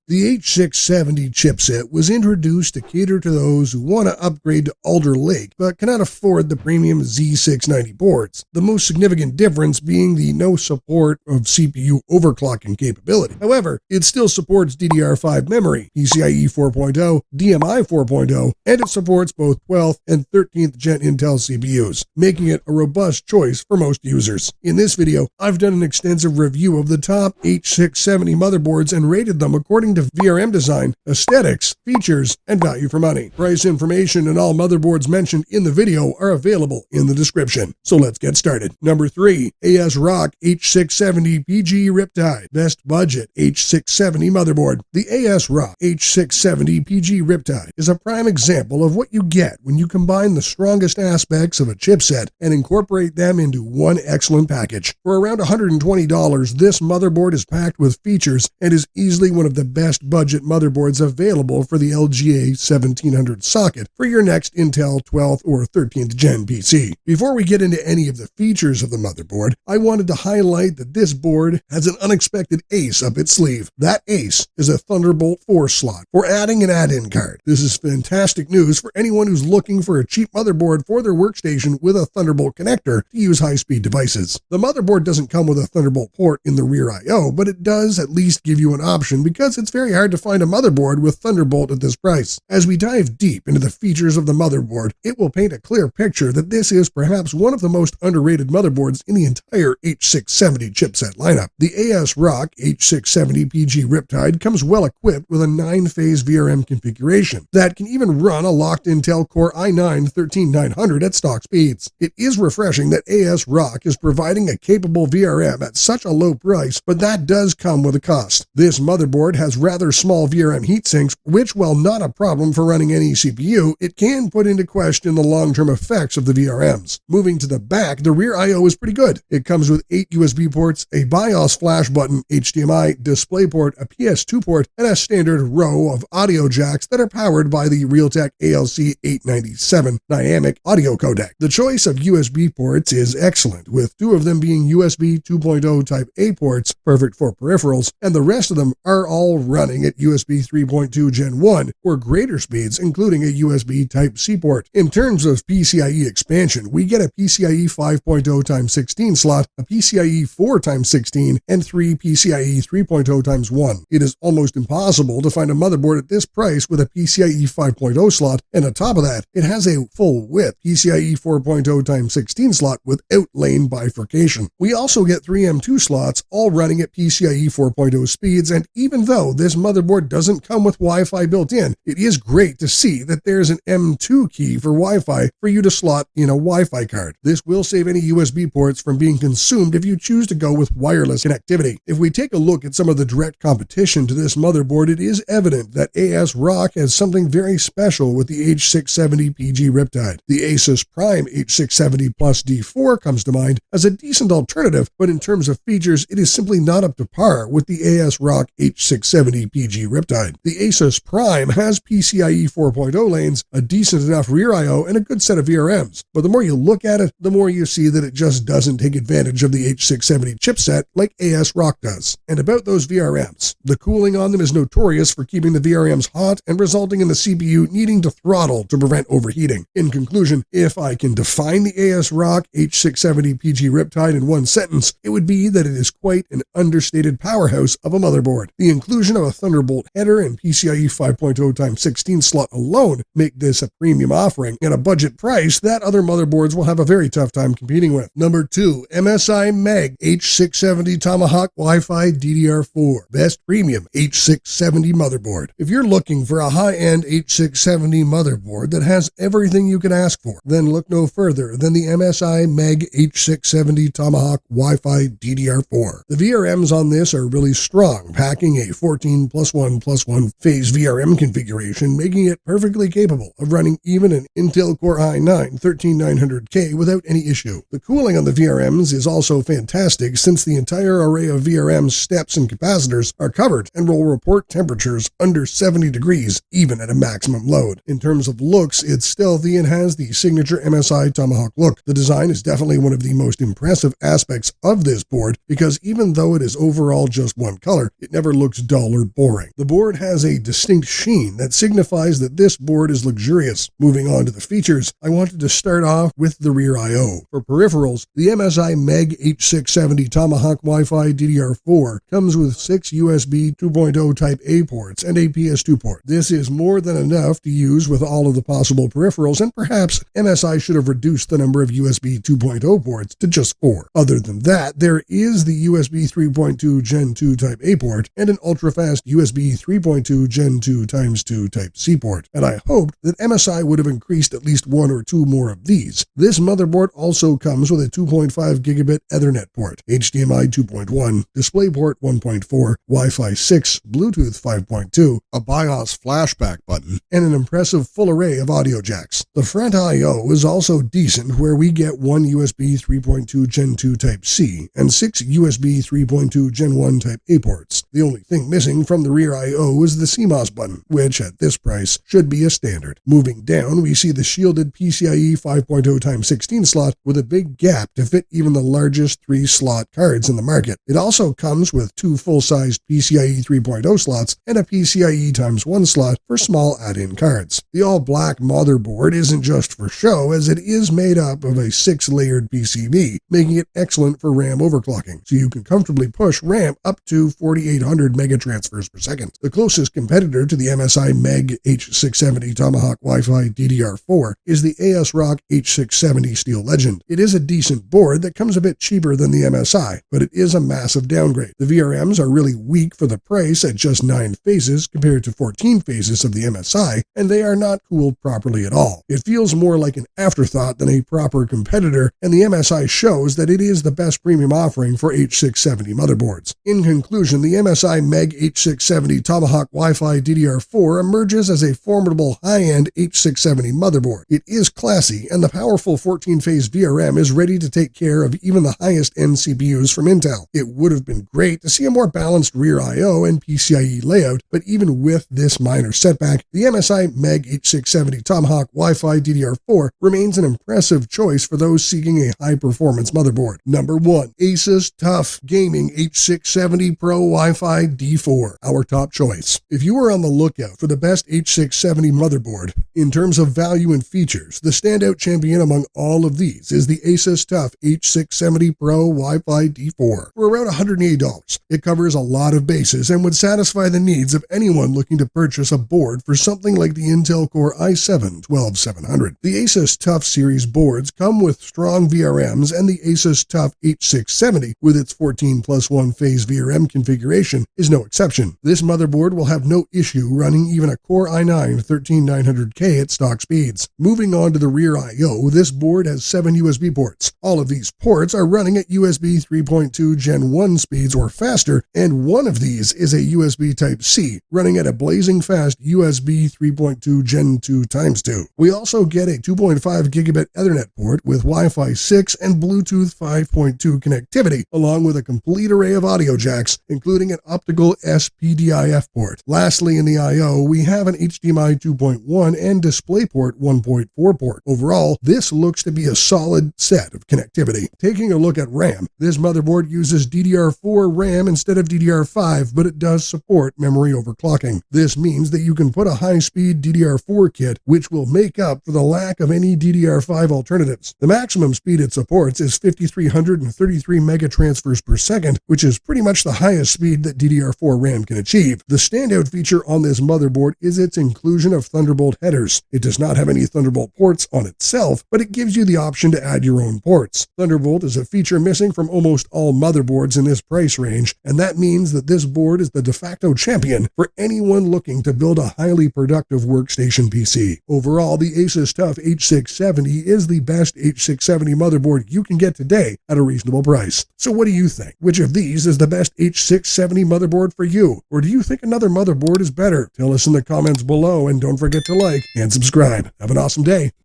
The H670 chipset was introduced to cater to those who want to upgrade to Alder Lake but cannot afford the premium Z690 boards, the most significant difference being the no support of CPU overclocking capability. However, it still supports DDR5 memory, PCIe 4.0, DMI 4.0, and it supports both 12th and 13th gen Intel CPUs, making it a robust choice for most users. In this video, I've done an extensive review of the top H670 motherboards and rated them according to VRM Design, aesthetics, features, and value for money. Price information and all motherboards mentioned in the video are available in the description. So let's get started. Number 3, ASRock H670 PG Riptide. Best budget H670 motherboard. The ASRock H670 PG Riptide is a prime example of what you get when you combine the strongest aspects of a chipset and incorporate them into one excellent package. For around $120, this motherboard is packed with features and is easily one of the best budget motherboards available for the LGA 1700 socket for your next Intel 12th or 13th gen PC. Before we get into any of the features of the motherboard, I wanted to highlight that this board has an unexpected ace up its sleeve. That ace is a Thunderbolt 4 slot for adding an add-in card. This is fantastic news for anyone who's looking for a cheap motherboard for their workstation with a Thunderbolt connector to use high-speed devices. The motherboard doesn't come with a Thunderbolt port in the rear I/O, but it does at least give you an option because it's very hard to find a motherboard with Thunderbolt at this price. As we dive deep into the features of the motherboard, it will paint a clear picture that this is perhaps one of the most underrated motherboards in the entire H670 chipset lineup. The ASRock H670 PG Riptide comes well equipped with a 9-phase VRM configuration that can even run a locked Intel Core i9-13900 at stock speeds. It is refreshing that ASRock is providing a capable VRM at such a low price, but that does come with a cost. This motherboard has rather small VRM heatsinks, which, while not a problem for running any CPU, it can put into question the long-term effects of the VRMs. Moving to the back, the rear I/O is pretty good. It comes with 8 USB ports, a BIOS flash button, HDMI, DisplayPort, a PS2 port, and a standard row of audio jacks that are powered by the Realtek ALC 897 dynamic audio codec. The choice of USB ports is excellent, with 2 of them being USB 2.0 Type A ports, perfect for peripherals, and the rest of them are all running at USB 3.2 Gen 1 or greater speeds, including a USB Type-C port. In terms of PCIe expansion, we get a PCIe 5.0 x 16 slot, a PCIe 4 x 16, and 3 PCIe 3.0 x 1. It is almost impossible to find a motherboard at this price with a PCIe 5.0 slot, and on top of that, it has a full-width PCIe 4.0 x 16 slot without lane bifurcation. We also get 3 M2 slots, all running at PCIe 4.0 speeds, and even though this motherboard doesn't come with Wi-Fi built in, it is great to see that there's an M2 key for Wi-Fi for you to slot in a Wi-Fi card. This will save any USB ports from being consumed if you choose to go with wireless connectivity. If we take a look at some of the direct competition to this motherboard, it is evident that ASRock has something very special with the H670 PG Riptide. The Asus Prime H670 Plus D4 comes to mind as a decent alternative, but in terms of features, it is simply not up to par with the ASRock H670 PG Riptide. The Asus Prime has PCIe 4.0 lanes, a decent enough rear I/O, and a good set of VRMs. But the more you look at it, the more you see that it just doesn't take advantage of the H670 chipset like ASRock does. And about those VRMs, the cooling on them is notorious for keeping the VRMs hot and resulting in the CPU needing to throttle to prevent overheating. In conclusion, if I can define the ASRock H670 PG Riptide in one sentence, it would be that it is quite an understated powerhouse of a motherboard. The inclusion of a Thunderbolt header and PCIe 5.0 x 16 slot alone make this a premium offering at a budget price that other motherboards will have a very tough time competing with. Number 2, MSI Meg H670 Tomahawk Wi-Fi DDR4. Best premium H670 motherboard. If you're looking for a high-end H670 motherboard that has everything you can ask for, then look no further than the MSI Meg H670 Tomahawk Wi-Fi DDR4. The VRMs on this are really strong, packing a 14+1+1 phase VRM configuration, making it perfectly capable of running even an Intel Core i9-13900K without any issue. The cooling on the VRMs is also fantastic since the entire array of VRM steps and capacitors are covered and will report temperatures under 70 degrees even at a maximum load. In terms of looks, it's stealthy and has the signature MSI Tomahawk look. The design is definitely one of the most impressive aspects of this board because even though it is overall just one color, it never looks dull or or boring. The board has a distinct sheen that signifies that this board is luxurious. Moving on to the features, I wanted to start off with the rear I/O. For peripherals, the MSI MEG H670 Tomahawk Wi-Fi DDR4 comes with 6 USB 2.0 Type A ports and a PS2 port. This is more than enough to use with all of the possible peripherals, and perhaps MSI should have reduced the number of USB 2.0 ports to just 4. Other than that, there is the USB 3.2 Gen 2 Type A port and an ultra-fast USB 3.2 Gen 2 x 2 Type C port, and I hoped that MSI would have increased at least 1 or 2 more of these. This motherboard also comes with a 2.5 gigabit Ethernet port, HDMI 2.1, DisplayPort 1.4, Wi-Fi 6, Bluetooth 5.2, a BIOS flashback button, and an impressive full array of audio jacks. The front I/O is also decent, where we get 1 USB 3.2 Gen 2 Type C and 6 USB 3.2 Gen 1 Type A ports. The only thing missing from the rear I/O is the CMOS button, which at this price should be a standard. Moving down, we see the shielded PCIe 5.0 x 16 slot with a big gap to fit even the largest 3-slot cards in the market. It also comes with 2 full-sized PCIe 3.0 slots and a PCIe x 1 slot for small add-in cards. The all-black motherboard isn't just for show, as it is made up of a 6-layered PCB, making it excellent for RAM overclocking, so you can comfortably push RAM up to 4800 megatransfers per second. The closest competitor to the MSI MEG H670 Tomahawk Wi-Fi DDR4 is the ASRock H670 Steel Legend. It is a decent board that comes a bit cheaper than the MSI, but it is a massive downgrade. The VRMs are really weak for the price at just 9 phases compared to 14 phases of the MSI, and they are not cooled properly at all. It feels more like an afterthought than a proper competitor, and the MSI shows that it is the best premium offering for H670 motherboards. In conclusion, the MSI MEG H670 Tomahawk Wi-Fi DDR4 emerges as a formidable high-end H670 motherboard. It is classy, and the powerful 14-phase VRM is ready to take care of even the highest-end CPUs from Intel. It would have been great to see a more balanced rear I/O and PCIe layout, but even with this minor setback, the MSI MEG H670 Tomahawk Wi-Fi DDR4 remains an impressive choice for those seeking a high-performance motherboard. Number 1. Asus TUF Gaming H670 Pro Wi-Fi D4, our top choice. If you are on the lookout for the best H670 motherboard, in terms of value and features, the standout champion among all of these is the Asus TUF H670 Pro Wi-Fi D4. For around $180, it covers a lot of bases and would satisfy the needs of anyone looking to purchase a board for something like the Intel Core i7-12700. The Asus TUF series boards come with strong VRMs, and the Asus TUF H670 with its 14+1 phase VRM configuration is no exception. This motherboard will have no issue running even a Core i9-13900K at stock speeds. Moving on to the rear I/O, this board has 7 USB ports. All of these ports are running at USB 3.2 Gen 1 speeds or faster, and one of these is a USB Type-C running at a blazing fast USB 3.2 Gen 2 x 2. We also get a 2.5 gigabit Ethernet port with Wi-Fi 6 and Bluetooth 5.2 connectivity, along with a complete array of audio jacks, including an optical SPDIF port. Lastly, in the I/O, we have an HDMI 2.1 and DisplayPort 1.4 port. Overall, this looks to be a solid set of connectivity. Taking a look at RAM, this motherboard uses DDR4 RAM instead of DDR5, but it does support memory overclocking. This means that you can put a high-speed DDR4 kit, which will make up for the lack of any DDR5 alternatives. The maximum speed it supports is 5,333 megatransfers per second, which is pretty much the highest speed that DDR4 RAM can achieve. The standout feature on this motherboard is its inclusion of Thunderbolt headers. It does not have any Thunderbolt ports on itself, but it gives you the option to add your own ports. Thunderbolt is a feature missing from almost all motherboards in this price range, and that means that this board is the de facto champion for anyone looking to build a highly productive workstation PC. Overall, the Asus TUF H670 is the best H670 motherboard you can get today at a reasonable price. So what do you think? Which of these is the best H670 motherboard for you? Or do you think another motherboard is better? Tell us in the comments below, and don't forget to like and subscribe. Have an awesome day.